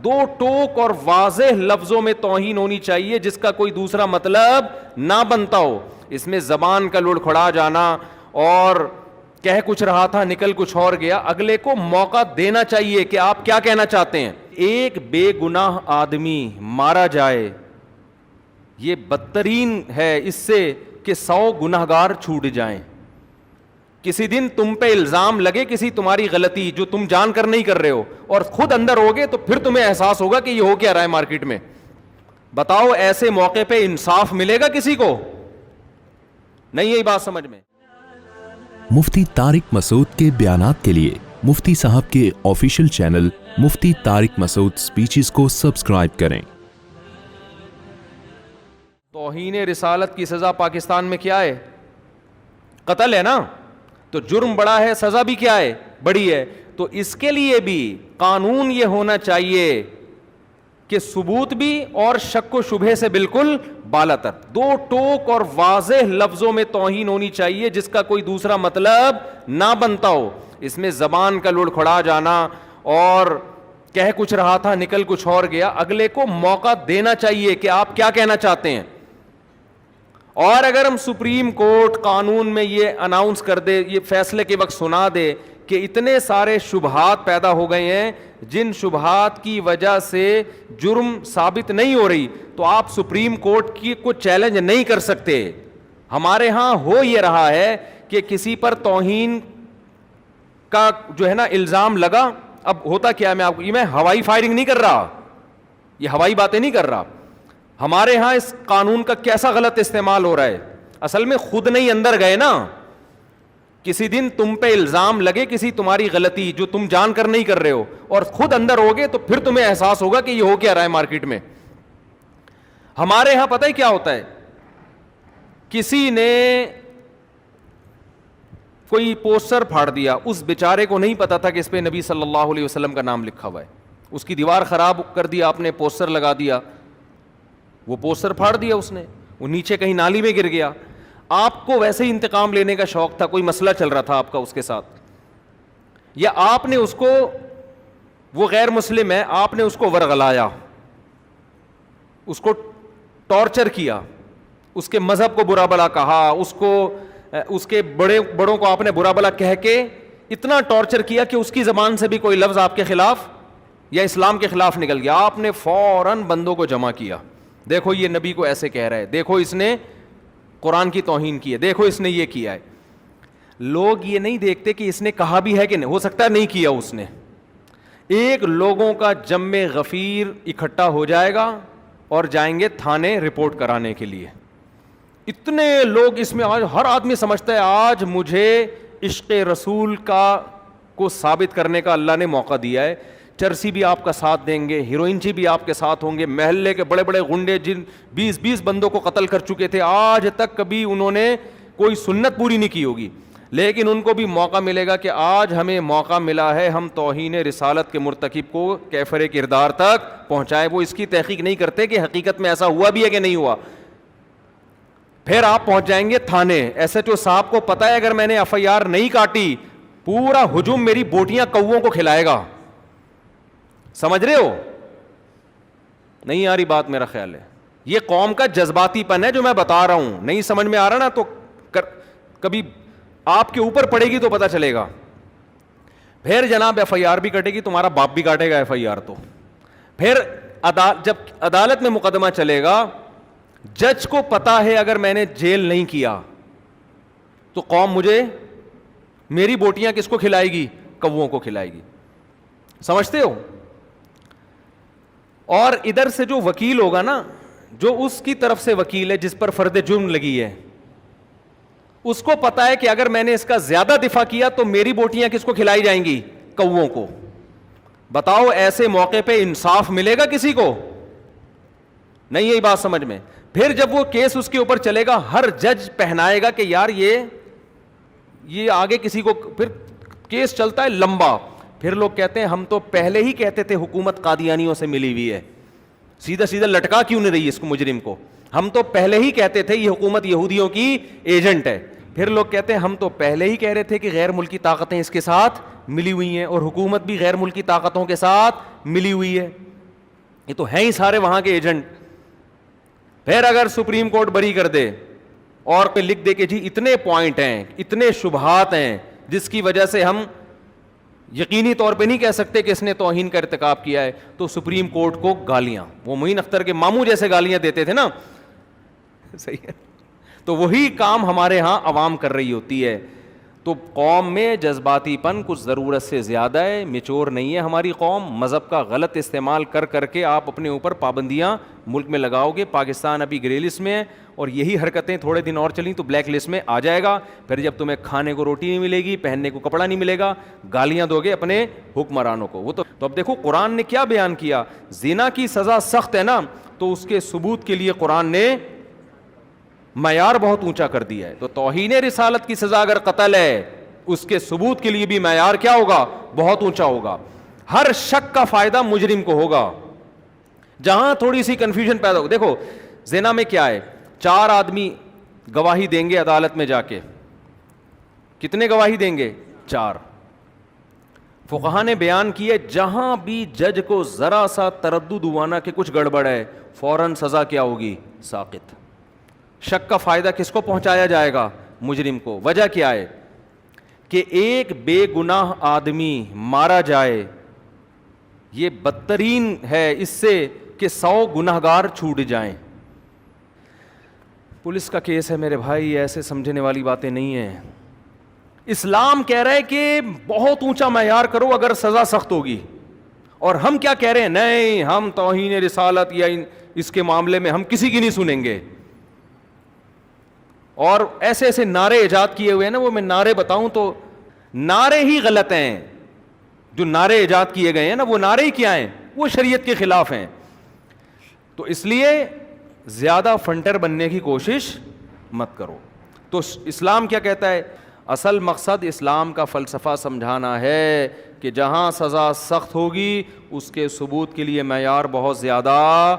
دو ٹوک اور واضح لفظوں میں توہین ہونی چاہیے جس کا کوئی دوسرا مطلب نہ بنتا ہو. اس میں زبان کا لڑکھڑا جانا اور کہہ کچھ رہا تھا نکل کچھ اور گیا. اگلے کو موقع دینا چاہیے کہ آپ کیا کہنا چاہتے ہیں. ایک بے گناہ آدمی مارا جائے یہ بدترین ہے اس سے کہ 100 گنہگار چھوٹ جائیں. کسی دن تم پہ الزام لگے کسی تمہاری غلطی جو تم جان کر نہیں کر رہے ہو اور خود اندر ہوگے تو پھر تمہیں احساس ہوگا کہ یہ ہو کیا رہا ہے مارکیٹ میں. بتاؤ ایسے موقع پہ انصاف ملے گا کسی کو؟ نہیں. یہی بات سمجھ میں. مفتی طارق مسعود کے بیانات کے لیے مفتی صاحب کے آفیشیل چینل مفتی طارق مسعود سپیچز کو سبسکرائب کریں. توہین رسالت کی سزا پاکستان میں کیا ہے؟ قتل ہے نا. تو جرم بڑا ہے, سزا بھی کیا ہے؟ بڑی ہے. تو اس کے لیے بھی قانون یہ ہونا چاہیے کہ ثبوت بھی اور شک و شبہ سے بالکل بالاتر. دو ٹوک اور واضح لفظوں میں توہین ہونی چاہیے جس کا کوئی دوسرا مطلب نہ بنتا ہو. اس میں زبان کا لڑکھڑا جانا اور کہہ کچھ رہا تھا نکل کچھ اور گیا. اگلے کو موقع دینا چاہیے کہ آپ کیا کہنا چاہتے ہیں. اور اگر ہم سپریم کورٹ قانون میں یہ اناؤنس کر دے, یہ فیصلے کے وقت سنا دے کہ اتنے سارے شبہات پیدا ہو گئے ہیں جن شبہات کی وجہ سے جرم ثابت نہیں ہو رہی, تو آپ سپریم کورٹ کی کو چیلنج نہیں کر سکتے. ہمارے ہاں ہو یہ رہا ہے کہ کسی پر توہین کا جو ہے نا الزام لگا. اب ہوتا کیا ہے, میں ہوائی فائرنگ نہیں کر رہا, یہ ہوائی باتیں نہیں کر رہا. ہمارے ہاں اس قانون کا کیسا غلط استعمال ہو رہا ہے. اصل میں خود نہیں اندر گئے نا. کسی دن تم پہ الزام لگے کسی تمہاری غلطی جو تم جان کر نہیں کر رہے ہو اور خود اندر ہوگے تو پھر تمہیں احساس ہوگا کہ یہ ہو کیا رہا ہے مارکیٹ میں. ہمارے ہاں پتہ ہے کیا ہوتا ہے, کسی نے کوئی پوسٹر پھاڑ دیا, اس بیچارے کو نہیں پتا تھا کہ اس پہ نبی صلی اللہ علیہ وسلم کا نام لکھا ہوا ہے. اس کی دیوار خراب کر دیا آپ نے, پوسٹر لگا دیا, وہ پوسٹر پھاڑ دیا اس نے, وہ نیچے کہیں نالی میں گر گیا. آپ کو ویسے ہی انتقام لینے کا شوق تھا, کوئی مسئلہ چل رہا تھا آپ کا اس کے ساتھ, یا آپ نے اس کو, وہ غیر مسلم ہے, آپ نے اس کو ورغلایا, اس کو ٹارچر کیا, اس کے مذہب کو برا بلا کہا, اس کے بڑوں کو آپ نے برا بلا کہہ کے اتنا ٹارچر کیا کہ اس کی زبان سے بھی کوئی لفظ آپ کے خلاف یا اسلام کے خلاف نکل گیا. آپ نے فوراً بندوں کو جمع کیا, دیکھو یہ نبی کو ایسے کہہ رہا ہے, دیکھو اس نے قرآن کی توہین کی ہے, دیکھو اس نے یہ کیا ہے. لوگ یہ نہیں دیکھتے کہ اس نے کہا بھی ہے کہ نہیں, ہو سکتا ہے نہیں کیا اس نے. ایک لوگوں کا جم غفیر اکٹھا ہو جائے گا اور جائیں گے تھانے رپورٹ کرانے کے لیے. اتنے لوگ اس میں, آج ہر آدمی سمجھتا ہے آج مجھے عشق رسول کو ثابت کرنے کا اللہ نے موقع دیا ہے. چرسی بھی آپ کا ساتھ دیں گے, ہیروئنچی بھی آپ کے ساتھ ہوں گے, محلے کے بڑے بڑے گنڈے جن 20 بندوں کو قتل کر چکے تھے, آج تک کبھی انہوں نے کوئی سنت پوری نہیں کی ہوگی, لیکن ان کو بھی موقع ملے گا کہ آج ہمیں موقع ملا ہے ہم توہین رسالت کے مرتکب کو کیفر کردار تک پہنچائے. وہ اس کی تحقیق نہیں کرتے کہ حقیقت میں ایسا ہوا بھی ہے کہ نہیں ہوا. پھر آپ پہنچ جائیں گے تھانے, ایس ایچ او صاحب کو پتا ہے اگر میں نے ایف آئی آر نہیں کاٹی پورا ہجوم میری بوٹیاں کووں کو کھلائے گا. سمجھ رہے ہو؟ نہیں آ رہی بات میرا خیال ہے. یہ قوم کا جذباتی پن ہے جو میں بتا رہا ہوں, نہیں سمجھ میں آ رہا نا تو کبھی آپ کے اوپر پڑے گی تو پتا چلے گا. پھر جناب ایف آئی آر بھی کٹے گی, تمہارا باپ بھی کاٹے گا ایف آئی آر. تو پھر جب عدالت میں مقدمہ چلے گا, جج کو پتا ہے اگر میں نے جیل نہیں کیا تو قوم مجھے, میری بوٹیاں کس کو کھلائے گی؟ کووں کو کھلائے گی. سمجھتے ہو؟ اور ادھر سے جو وکیل ہوگا نا, جو اس کی طرف سے وکیل ہے جس پر فرد جرم لگی ہے, اس کو پتا ہے کہ اگر میں نے اس کا زیادہ دفاع کیا تو میری بوٹیاں کس کو کھلائی جائیں گی؟ کووں کو. بتاؤ ایسے موقع پہ انصاف ملے گا کسی کو؟ نہیں. یہی بات سمجھ میں. پھر جب وہ کیس اس کے اوپر چلے گا, ہر جج پہنائے گا کہ یار یہ آگے کسی کو, پھر کیس چلتا ہے لمبا. پھر لوگ کہتے ہیں ہم تو پہلے ہی کہتے تھے حکومت قادیانیوں سے ملی ہوئی ہے, سیدھا سیدھا لٹکا کیوں نہیں رہی اس کو, مجرم کو؟ ہم تو پہلے ہی کہتے تھے یہ حکومت یہودیوں کی ایجنٹ ہے. پھر لوگ کہتے ہیں ہم تو پہلے ہی کہہ رہے تھے کہ غیر ملکی طاقتیں اس کے ساتھ ملی ہوئی ہیں اور حکومت بھی غیر ملکی طاقتوں کے ساتھ ملی ہوئی ہے. یہ تو ہیں ہی سارے وہاں کے ایجنٹ. پھر اگر سپریم کورٹ بری کر دے اور کوئی لکھ دے کہ جی اتنے پوائنٹ ہیں, اتنے شبہات ہیں جس کی وجہ سے ہم یقینی طور پہ نہیں کہہ سکتے کہ اس نے توہین کا ارتکاب کیا ہے, تو سپریم کورٹ کو گالیاں, وہ معین اختر کے ماموں جیسے گالیاں دیتے تھے نا, صحیح ہے, تو وہی کام ہمارے ہاں عوام کر رہی ہوتی ہے. تو قوم میں جذباتی پن کچھ ضرورت سے زیادہ ہے, میچور نہیں ہے ہماری قوم. مذہب کا غلط استعمال کر کر کے آپ اپنے اوپر پابندیاں ملک میں لگاؤ گے. پاکستان ابھی گرے لسٹ میں ہے, اور یہی حرکتیں تھوڑے دن اور چلیں تو بلیک لسٹ میں آ جائے گا. پھر جب تمہیں کھانے کو روٹی نہیں ملے گی, پہننے کو کپڑا نہیں ملے گا, گالیاں دو گے اپنے حکمرانوں کو. وہ تو اب دیکھو قرآن نے کیا بیان کیا, زنا کی سزا سخت ہے نا, تو اس کے ثبوت کے لیے قرآن نے معیار بہت اونچا کر دیا ہے. تو توہین رسالت کی سزا اگر قتل ہے, اس کے ثبوت کے لیے بھی معیار کیا ہوگا, بہت اونچا ہوگا. ہر شک کا فائدہ مجرم کو ہوگا. جہاں تھوڑی سی کنفیوژن پیدا ہو, دیکھو زنا میں کیا ہے, 4 آدمی گواہی دیں گے عدالت میں جا کے, کتنے گواہی دیں گے, 4. فقہا نے بیان کیا جہاں بھی جج کو ذرا سا تردد ہوا نا کہ کچھ گڑبڑ ہے, فوراً سزا کیا ہوگی, ساقط. شک کا فائدہ کس کو پہنچایا جائے گا, مجرم کو. وجہ کیا ہے کہ ایک بے گناہ آدمی مارا جائے, یہ بدترین ہے اس سے کہ 100 گناہگار چھوٹ جائیں. پولیس کا کیس ہے میرے بھائی, ایسے سمجھنے والی باتیں نہیں ہیں. اسلام کہہ رہا ہے کہ بہت اونچا معیار کرو اگر سزا سخت ہوگی, اور ہم کیا کہہ رہے ہیں, نہیں ہم توہین رسالت یا اس کے معاملے میں ہم کسی کی نہیں سنیں گے. اور ایسے ایسے نعرے ایجاد کیے ہوئے ہیں نا, وہ میں نعرے بتاؤں تو نعرے ہی غلط ہیں. جو نعرے ایجاد کیے گئے ہیں نا, وہ نعرے ہی کیا ہیں, وہ شریعت کے خلاف ہیں. تو اس لیے زیادہ فنٹر بننے کی کوشش مت کرو. تو اسلام کیا کہتا ہے, اصل مقصد اسلام کا فلسفہ سمجھانا ہے کہ جہاں سزا سخت ہوگی اس کے ثبوت کے لیے معیار بہت زیادہ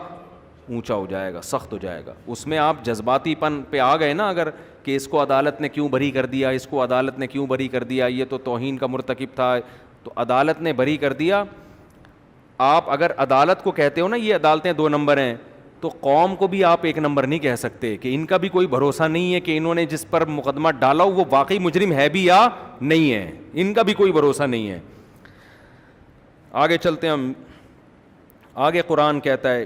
اونچا ہو جائے گا, سخت ہو جائے گا. اس میں آپ جذباتی پن پہ آ گئے نا, اگر کہ اس کو عدالت نے کیوں بری کر دیا, اس کو عدالت نے کیوں بری کر دیا, یہ تو توہین کا مرتکب تھا, تو عدالت نے بری کر دیا. آپ اگر عدالت کو کہتے ہو نا یہ عدالتیں 2 نمبر ہیں, تو قوم کو بھی آپ 1 نمبر نہیں کہہ سکتے کہ ان کا بھی کوئی بھروسہ نہیں ہے کہ انہوں نے جس پر مقدمہ ڈالا وہ واقعی مجرم ہے بھی یا نہیں ہے, ان کا بھی کوئی بھروسہ نہیں ہے. آگے چلتے ہیں ہم. آگے قرآن کہتا ہے